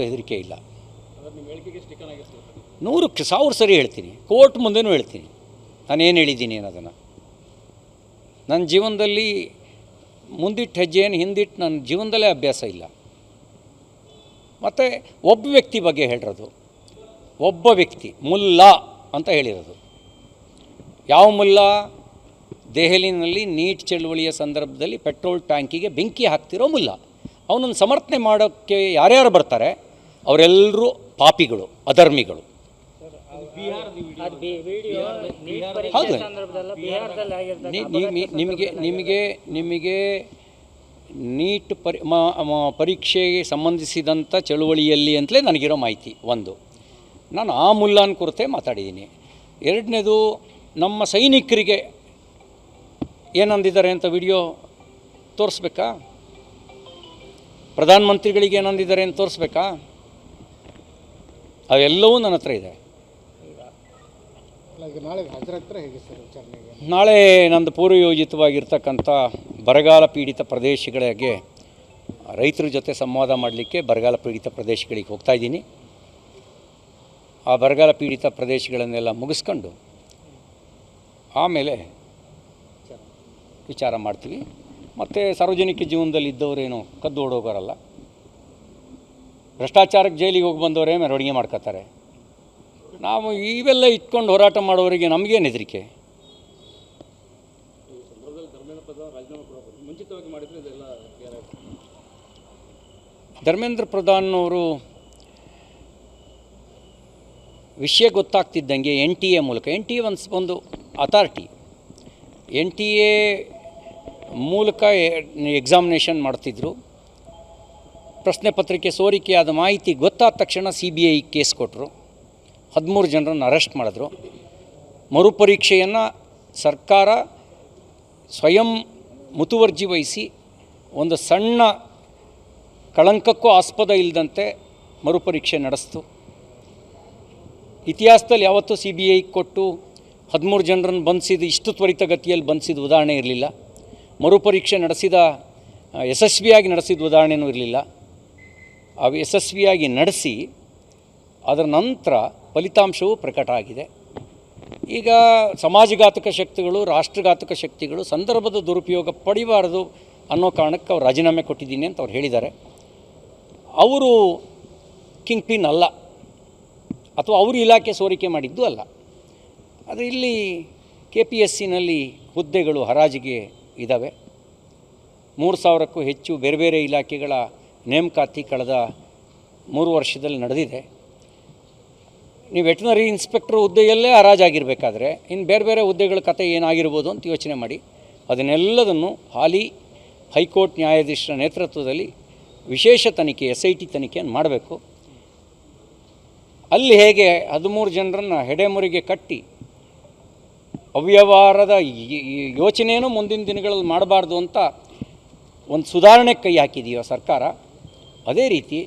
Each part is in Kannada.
ಹೆದರಿಕೆ ಇಲ್ಲ. 100,000 ಸರಿ ಹೇಳ್ತೀನಿ, ಕೋರ್ಟ್ ಮುಂದೆನೂ ಹೇಳ್ತೀನಿ ನಾನೇನು ಹೇಳಿದ್ದೀನಿ ಅನ್ನೋದನ್ನು. ನನ್ನ ಜೀವನದಲ್ಲಿ ಮುಂದಿಟ್ಟು ಹೆಜ್ಜೆಯನ್ನು ಹಿಂದಿಟ್ಟು ನನ್ನ ಜೀವನದಲ್ಲೇ ಅಭ್ಯಾಸ ಇಲ್ಲ. ಮತ್ತು ಒಬ್ಬ ವ್ಯಕ್ತಿ ಬಗ್ಗೆ ಹೇಳಿರೋದು, ಒಬ್ಬ ವ್ಯಕ್ತಿ ಮುಲ್ಲಾ ಅಂತ ಹೇಳಿರೋದು. ಯಾವ ಮುಲ್ಲಾ? ದೆಹಲಿನಲ್ಲಿ ನೀಟ್ ಚಳುವಳಿಯ ಸಂದರ್ಭದಲ್ಲಿ ಪೆಟ್ರೋಲ್ ಟ್ಯಾಂಕಿಗೆ ಬೆಂಕಿ ಹಾಕ್ತಿರೋ ಮುಲ್ಲಾ. ಅವನನ್ನು ಸಮರ್ಥನೆ ಮಾಡೋಕ್ಕೆ ಯಾರ್ಯಾರು ಬರ್ತಾರೆ ಅವರೆಲ್ಲರೂ ಪಾಪಿಗಳು, ಅಧರ್ಮಿಗಳು. ಹೌದು, ನಿಮಗೆ ನೀಟ್ ಪರೀಕ್ಷೆಗೆ ಸಂಬಂಧಿಸಿದಂಥ ಚಳುವಳಿಯಲ್ಲಿ ಅಂತಲೇ ನನಗಿರೋ ಮಾಹಿತಿ. ಒಂದು, ನಾನು ಆ ಮುಲ್ಲಾನ ಕುರಿತೇ ಮಾತಾಡಿದ್ದೀನಿ. ಎರಡನೇದು, ನಮ್ಮ ಸೈನಿಕರಿಗೆ ಏನಂದಿದ್ದಾರೆ ಅಂತ ವಿಡಿಯೋ ತೋರಿಸ್ಬೇಕಾ? ಪ್ರಧಾನಮಂತ್ರಿಗಳಿಗೆ ಏನಂದಿದ್ದಾರೆ ಅಂತ ತೋರಿಸ್ಬೇಕಾ? ಅವೆಲ್ಲವೂ ನನ್ನ ಹತ್ರ ಇದೆ. ನಾಳೆ ನಂದು ಪೂರ್ವಯೋಜಿತವಾಗಿರ್ತಕ್ಕಂಥ ಬರಗಾಲ ಪೀಡಿತ ಪ್ರದೇಶಗಳಿಗೆ ರೈತರ ಜೊತೆ ಸಂವಾದ ಮಾಡಲಿಕ್ಕೆ ಬರಗಾಲ ಪೀಡಿತ ಪ್ರದೇಶಗಳಿಗೆ ಹೋಗ್ತಾಯಿದ್ದೀನಿ. ಆ ಬರಗಾಲ ಪೀಡಿತ ಪ್ರದೇಶಗಳನ್ನೆಲ್ಲ ಮುಗಿಸ್ಕೊಂಡು ಆಮೇಲೆ ವಿಚಾರ ಮಾಡ್ತೀವಿ. ಮತ್ತು ಸಾರ್ವಜನಿಕ ಜೀವನದಲ್ಲಿ ಇದ್ದವರೇನು ಕದ್ದು ಓಡೋಗೋರಲ್ಲ. ಭ್ರಷ್ಟಾಚಾರಕ್ಕೆ ಜೈಲಿಗೆ ಹೋಗಿ ಬಂದವರೇ ಮೆರವಣಿಗೆ ಮಾಡ್ಕೋತಾರೆ. ನಾವು ಇವೆಲ್ಲ ಇಟ್ಕೊಂಡು ಹೋರಾಟ ಮಾಡೋರಿಗೆ ನಮಗೇನು ಹೆದರಿಕೆ? ಧರ್ಮೇಂದ್ರ ಪ್ರಧಾನ್ ಅವರು ವಿಷಯ ಗೊತ್ತಾಗ್ತಿದ್ದಂಗೆ NTA ಮೂಲಕ, NTA ಒಂದು ಅಥಾರಿಟಿ, NTA ಮೂಲಕ ಎಕ್ಸಾಮಿನೇಷನ್ ಮಾಡ್ತಿದ್ರು. ಪ್ರಶ್ನೆ ಪತ್ರಿಕೆ ಸೋರಿಕೆಯಾದ ಮಾಹಿತಿ ಗೊತ್ತಾದ ತಕ್ಷಣ CBI ಕೇಸ್ ಕೊಟ್ಟರು. 13 ಜನರನ್ನು ಅರೆಸ್ಟ್ ಮಾಡಿದ್ರು. ಮರುಪರೀಕ್ಷೆಯನ್ನು ಸರ್ಕಾರ ಸ್ವಯಂ ಮುತುವರ್ಜಿ ವಹಿಸಿ ಒಂದು ಸಣ್ಣ ಕಳಂಕಕ್ಕೂ ಆಸ್ಪದ ಇಲ್ಲದಂತೆ ಮರುಪರೀಕ್ಷೆ ನಡೆಸ್ತು. ಇತಿಹಾಸದಲ್ಲಿ ಯಾವತ್ತೂ CBI ಕೊಟ್ಟು 13 ಜನರನ್ನು ಬಂಧಿಸಿದ ಇಷ್ಟು ತ್ವರಿತಗತಿಯಲ್ಲಿ ಬಂಧಿಸಿದ ಉದಾಹರಣೆ ಇರಲಿಲ್ಲ. ಮರುಪರೀಕ್ಷೆ ಯಶಸ್ವಿಯಾಗಿ ನಡೆಸಿದ ಉದಾಹರಣೆಯೂ ಇರಲಿಲ್ಲ. ಅವು ಯಶಸ್ವಿಯಾಗಿ ನಡೆಸಿ ಅದರ ನಂತರ ಫಲಿತಾಂಶವೂ ಪ್ರಕಟ ಆಗಿದೆ. ಈಗ ಸಮಾಜಘಾತಕ ಶಕ್ತಿಗಳು, ರಾಷ್ಟ್ರಘಾತಕ ಶಕ್ತಿಗಳು ಸಂದರ್ಭದ ದುರುಪಯೋಗ ಪಡಿಬಾರ್ದು ಅನ್ನೋ ಕಾರಣಕ್ಕೆ ಅವ್ರು ರಾಜೀನಾಮೆ ಕೊಟ್ಟಿದ್ದೀನಿ ಅಂತ ಅವ್ರು ಹೇಳಿದ್ದಾರೆ. ಅವರು ಕಿಂಗ್ ಪಿನ್ ಅಲ್ಲ, ಅಥವಾ ಅವರು ಇಲಾಖೆ ಸೋರಿಕೆ ಮಾಡಿದ್ದು ಅಲ್ಲ. ಆದರೆ ಇಲ್ಲಿ KPSCನಲ್ಲಿ ಹುದ್ದೆಗಳು ಹರಾಜಿಗೆ ಇದ್ದಾವೆ. 3,000ಕ್ಕೂ ಹೆಚ್ಚು ಬೇರೆ ಬೇರೆ ಇಲಾಖೆಗಳ ನೇಮಕಾತಿ ಕಳೆದ 3 ವರ್ಷದಲ್ಲಿ ನಡೆದಿದೆ. ನೀವು ವೆಟರ್ನರಿ ಇನ್ಸ್ಪೆಕ್ಟರ್ ಹುದ್ದೆಯಲ್ಲೇ ಹರಾಜಾಗಿರಬೇಕಾದ್ರೆ ಇನ್ನು ಬೇರೆ ಬೇರೆ ಹುದ್ದೆಗಳ ಕತೆ ಏನಾಗಿರ್ಬೋದು ಅಂತ ಯೋಚನೆ ಮಾಡಿ. ಅದನ್ನೆಲ್ಲದನ್ನು ಹಾಲಿ ಹೈಕೋರ್ಟ್ ನ್ಯಾಯಾಧೀಶರ ನೇತೃತ್ವದಲ್ಲಿ ವಿಶೇಷ ತನಿಖೆ SIT ತನಿಖೆಯನ್ನು ಮಾಡಬೇಕು. ಅಲ್ಲಿ ಹೇಗೆ 13 ಜನರನ್ನು ಹೆಡೆಮುರಿಗೆ ಕಟ್ಟಿ ಅವ್ಯವಹಾರದ ಯೋಚನೆಯೂ ಮುಂದಿನ ದಿನಗಳಲ್ಲಿ ಮಾಡಬಾರ್ದು ಅಂತ ಒಂದು ಸುಧಾರಣೆ ಕೈ ಹಾಕಿದೆಯೋ ಸರ್ಕಾರ, ಅದೇ ರೀತಿ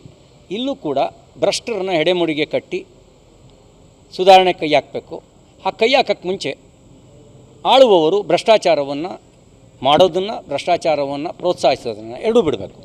ಇಲ್ಲೂ ಕೂಡ ಭ್ರಷ್ಟರನ್ನು ಹೆಡೆಮುರಿಗೆ ಕಟ್ಟಿ ಸುಧಾರಣೆ ಕೈ ಹಾಕಬೇಕು. ಆ ಕೈ ಹಾಕಕ್ಕೆ ಮುಂಚೆ ಆಳುವವರು ಭ್ರಷ್ಟಾಚಾರವನ್ನು ಮಾಡೋದನ್ನು, ಭ್ರಷ್ಟಾಚಾರವನ್ನು ಪ್ರೋತ್ಸಾಹಿಸೋದನ್ನು ಎರಡೂ ಬಿಡಬೇಕು.